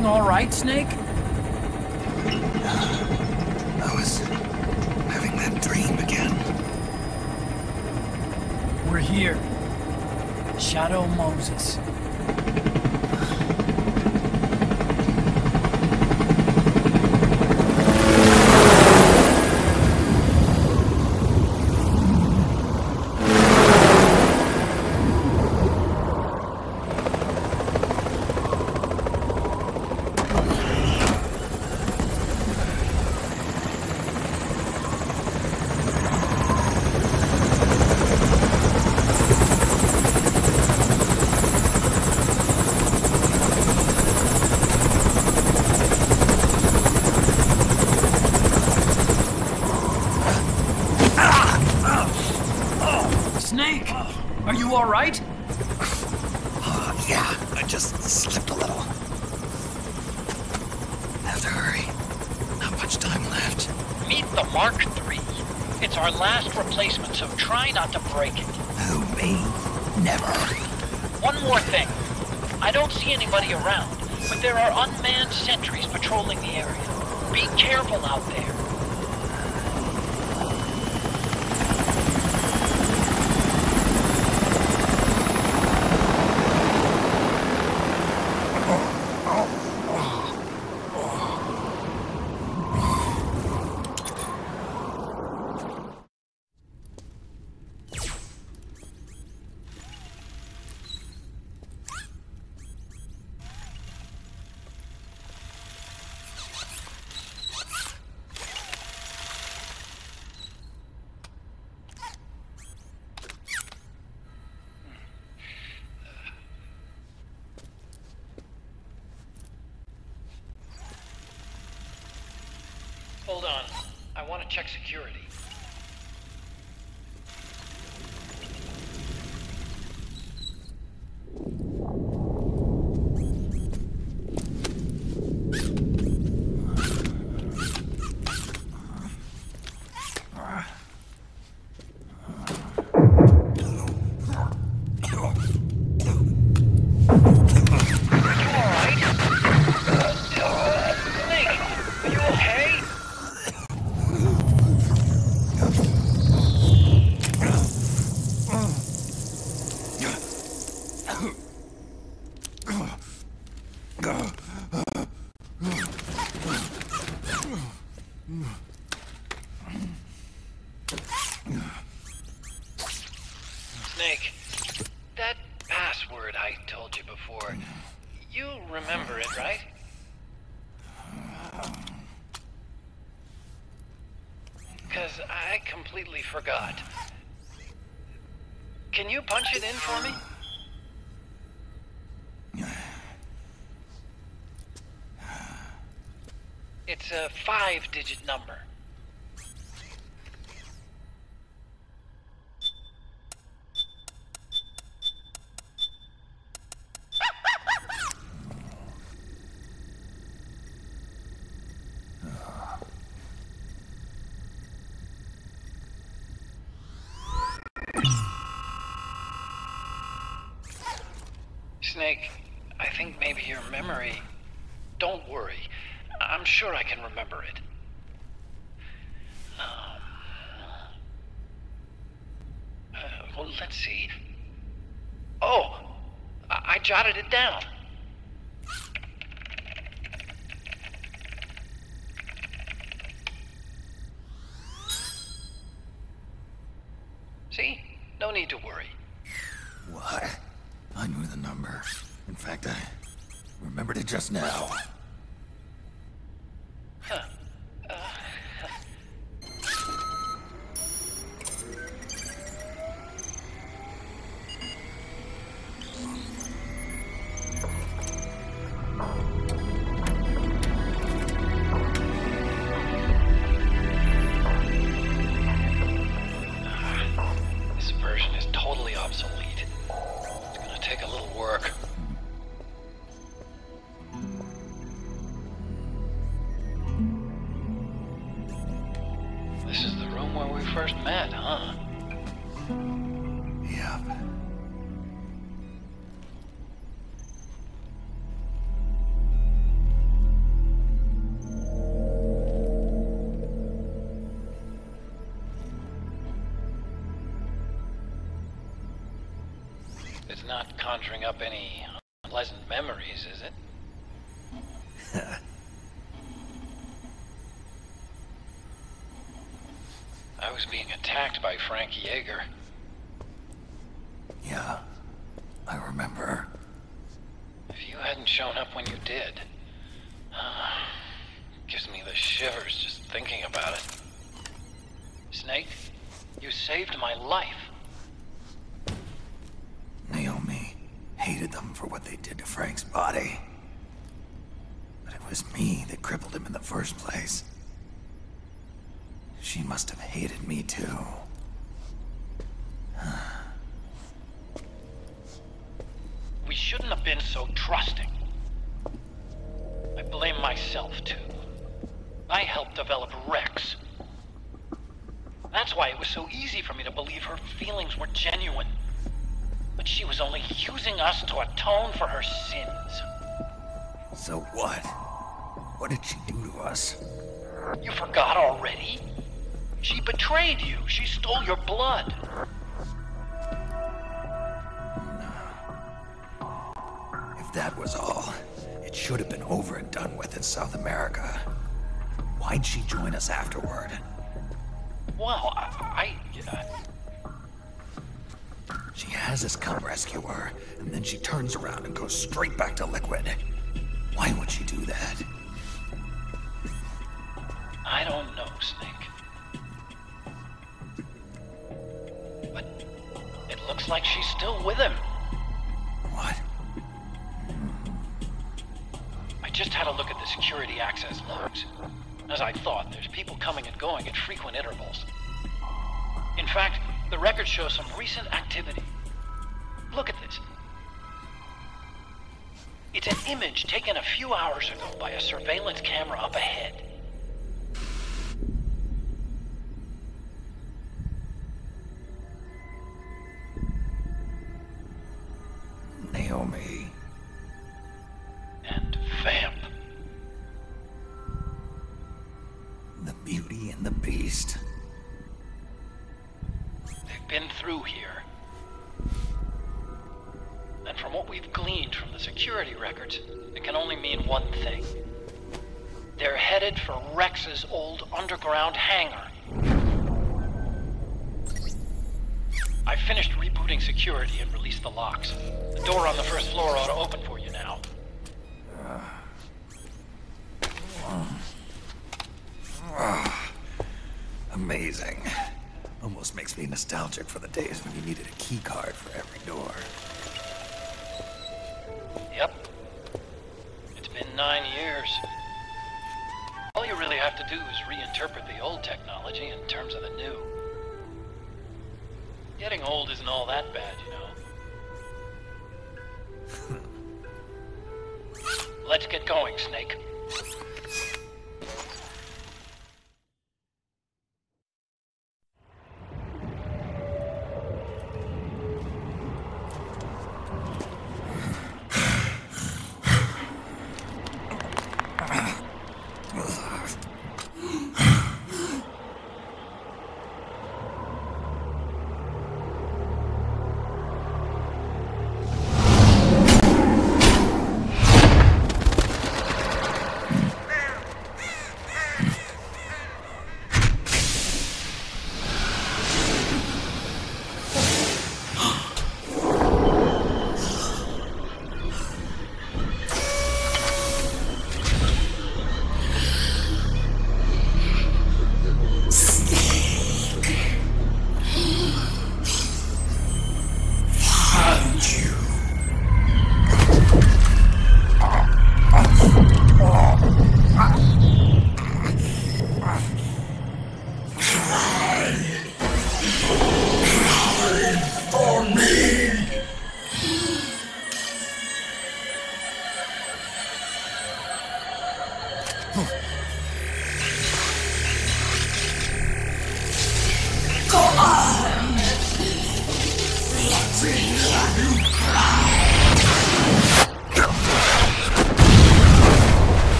everything all right, Snake? I was having that dream again. We're here. Shadow Moses. Snake, are you all right? Yeah, I just slipped a little. Have to hurry. Not much time left. Meet the Mark III. It's our last replacement, so try not to break it. Who, me? Never. One more thing. I don't see anybody around, but there are unmanned sentries patrolling the area. Be careful out there. Hold on. I want to check security. Snake, that password I told you before, you remember it, right? Because I completely forgot. Can you punch it in for me? It's a 5-digit number. Snake, I think maybe your memory... Don't worry. I'm sure I can remember it. Well, let's see. Oh! I jotted it down. See? No need to worry. What? I knew the number. In fact, I remembered it just now. Huh. This version is totally obsolete. It's gonna take a little work. This is the room where we first met, huh? Yep. not conjuring up any unpleasant memories, is it? I was being attacked by Frank Yeager. Yeah, I remember. If you hadn't shown up when you did, gives me the shivers just thinking about it. Snake, you saved my life. Naomi hated them for what they did to Frank's body. But it was me that crippled him in the first place. She must have hated me too. We shouldn't have been so trusting. I blame myself too. I helped develop Rex. That's why it was so easy for me to believe her feelings were genuine. But she was only using us to atone for her sins. So what? What did she do to us? You forgot already? She betrayed you. She stole your blood. If that was all, it should have been over and done with in South America. Why'd she join us afterward? Well, She has us come rescue her, and then she turns around and goes straight back to Liquid. Why would she do that? I don't know, Snake. But it looks like she's still with him. What? I just had a look at the security access logs. As I thought, there's people coming and going at frequent intervals. In fact, the record shows some recent activity. Look at this. It's an image taken a few hours ago by a surveillance camera up ahead. Naomi. And Vamp. The Beauty and the Beast. They've been through here. And from what we've gleaned from the security records, it can only mean one thing. They're headed for Rex's old underground hangar. I finished rebooting security and released the locks. The door on the first floor ought to open for you now. Amazing. Almost makes me nostalgic for the days when you needed a key card for every door. Yep. It's been 9 years. All you really have to do is reinterpret the old technology in terms of the new. Getting old isn't all that bad, you know. Let's get going, Snake.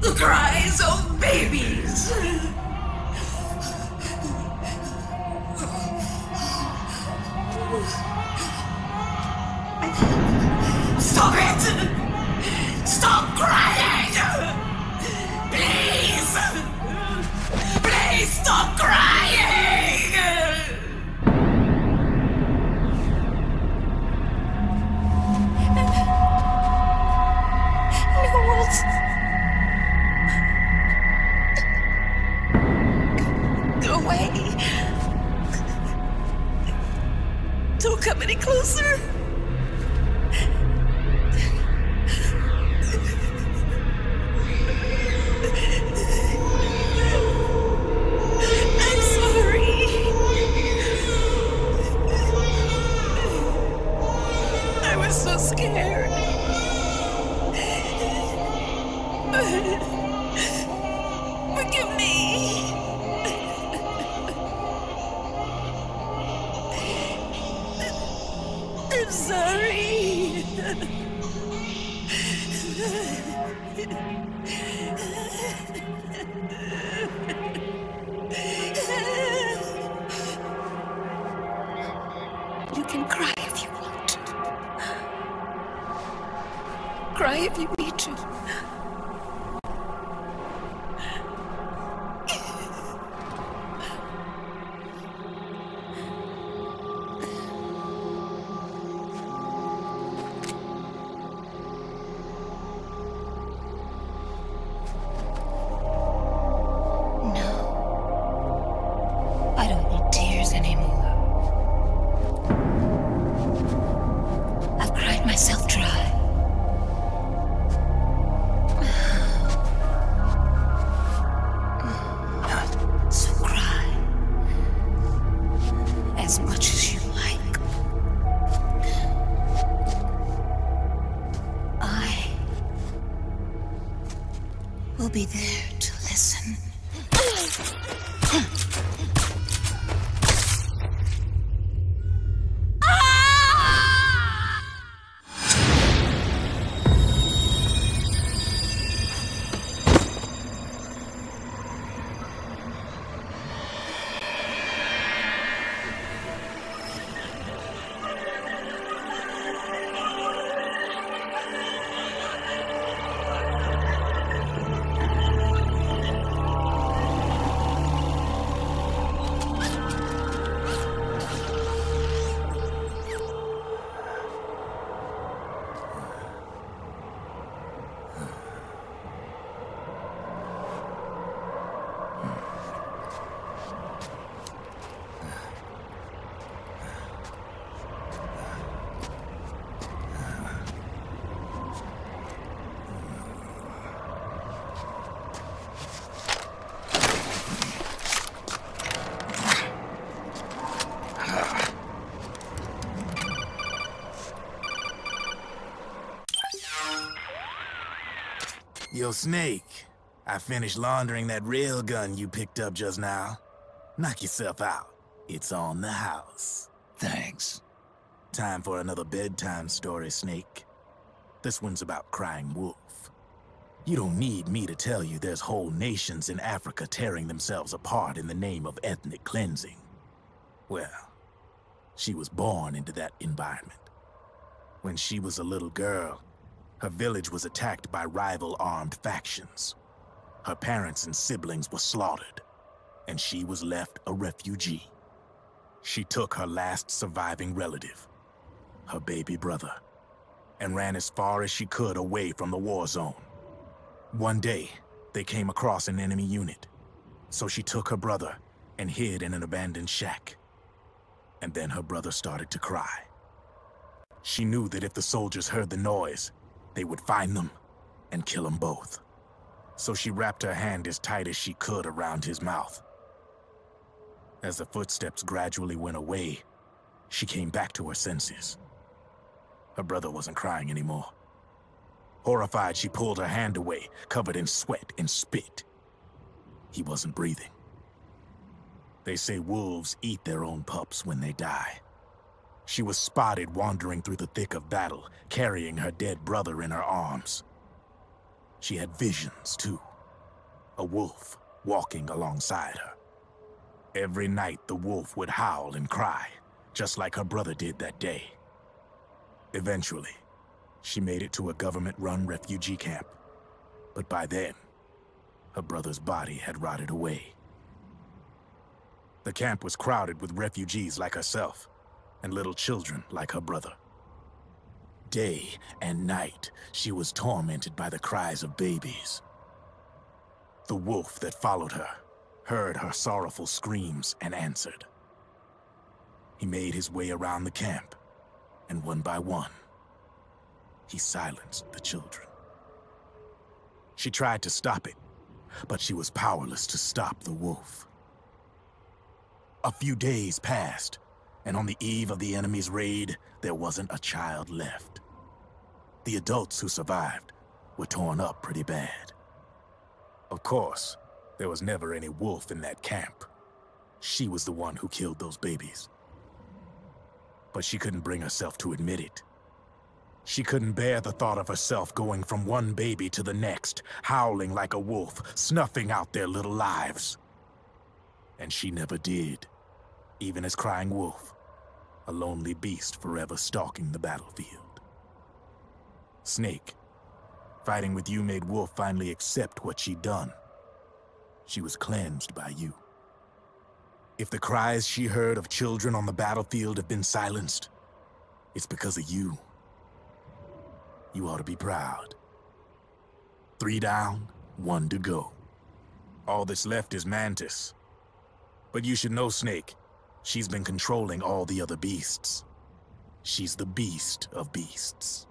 The cries of babies. Stop it! Stop crying! Please! Please stop crying! Go away. Don't come any closer. I'm sorry. I was so scared. Forgive me. I'm sorry. You can cry if you want. Cry if you need to. I don't need tears anymore. I've cried myself dry. So cry as much as you like. I will be there to listen. Yo, Snake, I finished laundering that rail gun you picked up just now. Knock yourself out. It's on the house. Thanks. Time for another bedtime story, Snake. This one's about crying wolf. You don't need me to tell you there's whole nations in Africa tearing themselves apart in the name of ethnic cleansing. Well, she was born into that environment. When she was a little girl, her village was attacked by rival armed factions. Her parents and siblings were slaughtered, and she was left a refugee. She took her last surviving relative, her baby brother, and ran as far as she could away from the war zone. One day, they came across an enemy unit, so she took her brother and hid in an abandoned shack. And then her brother started to cry. She knew that if the soldiers heard the noise, they would find them and kill them both. So she wrapped her hand as tight as she could around his mouth. As the footsteps gradually went away, she came back to her senses. Her brother wasn't crying anymore. Horrified, she pulled her hand away, covered in sweat and spit. He wasn't breathing. They say wolves eat their own pups when they die. She was spotted wandering through the thick of battle, carrying her dead brother in her arms. She had visions, too. A wolf walking alongside her. Every night, the wolf would howl and cry, just like her brother did that day. Eventually, she made it to a government-run refugee camp. But by then, her brother's body had rotted away. The camp was crowded with refugees like herself, and little children like her brother. Day and night, she was tormented by the cries of babies. The wolf that followed her heard her sorrowful screams and answered. He made his way around the camp, and one by one, he silenced the children. She tried to stop it, but she was powerless to stop the wolf. A few days passed, and on the eve of the enemy's raid, there wasn't a child left. The adults who survived were torn up pretty bad. Of course, there was never any wolf in that camp. She was the one who killed those babies. But she couldn't bring herself to admit it. She couldn't bear the thought of herself going from one baby to the next, howling like a wolf, snuffing out their little lives. And she never did, even as crying wolf, a lonely beast forever stalking the battlefield. Snake, fighting with you made Wolf finally accept what she'd done. She was cleansed by you. If the cries she heard of children on the battlefield have been silenced, it's because of you. You ought to be proud. 3 down, 1 to go. All that's left is Mantis. But you should know, Snake, she's been controlling all the other beasts. She's the beast of beasts.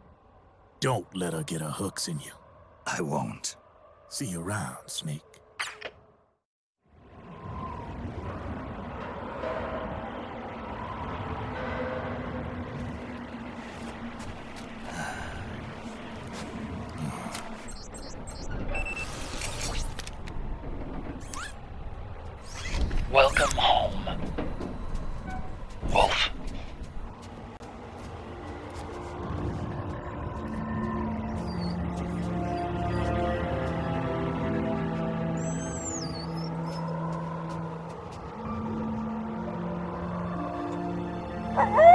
Don't let her get her hooks in you. I won't. See you around, Snake. Welcome home, Wolf. Uh-huh.